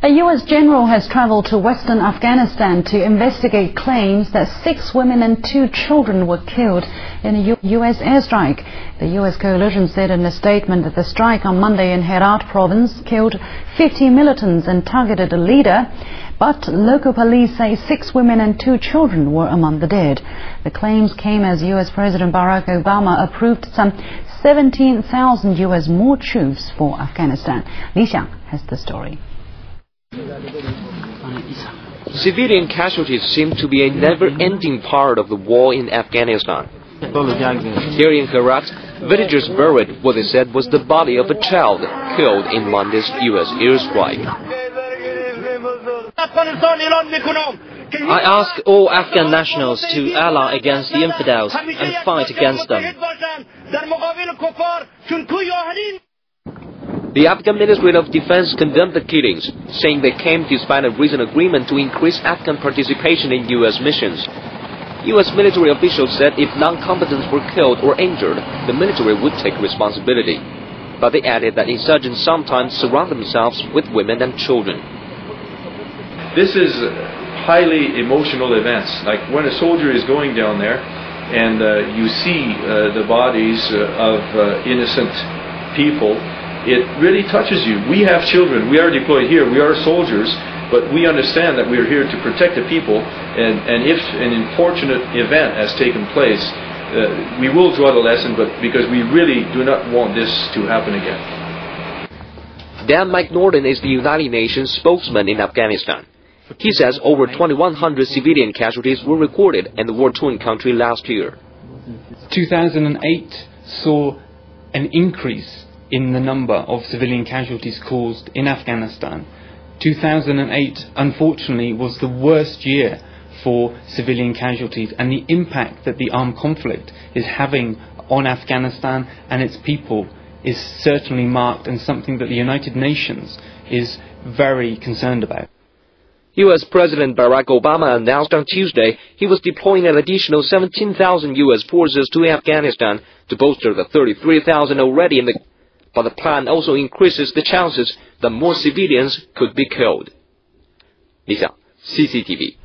A U.S. general has traveled to western Afghanistan to investigate claims that 6 women and 2 children were killed in a U.S. airstrike. The U.S. coalition said in a statement that the strike on Monday in Herat province killed 50 militants and targeted a leader, but local police say 6 women and 2 children were among the dead. The claims came as U.S. President Barack Obama approved some 17,000 U.S. more troops for Afghanistan. Li Xiang has the story. Civilian casualties seem to be a never-ending part of the war in Afghanistan. Here in Herat, villagers buried what they said was the body of a child killed in Monday's U.S. airstrike. I ask all Afghan nationals to ally against the infidels and fight against them. The Afghan Ministry of Defense condemned the killings, saying they came despite a recent agreement to increase Afghan participation in U.S. missions. U.S. military officials said if non-combatants were killed or injured, the military would take responsibility. But they added that insurgents sometimes surround themselves with women and children. This is highly emotional events, like when a soldier is going down there and you see the bodies of innocent people. It really touches you. We have children. We are deployed here. We are soldiers, but we understand that we are here to protect the people. And if an unfortunate event has taken place, we will draw the lesson, but because we really do not want this to happen again. Dan McNorton is the United Nations spokesman in Afghanistan. He says over 2,100 civilian casualties were recorded in the war-torn country last year. 2008 saw an increase in the number of civilian casualties caused in Afghanistan. 2008, unfortunately, was the worst year for civilian casualties, and the impact that the armed conflict is having on Afghanistan and its people is certainly marked, and something that the United Nations is very concerned about. U.S. President Barack Obama announced on Tuesday he was deploying an additional 17,000 U.S. forces to Afghanistan to bolster the 33,000 already in the. But the plan also increases the chances that more civilians could be killed. Li Xiang, CCTV.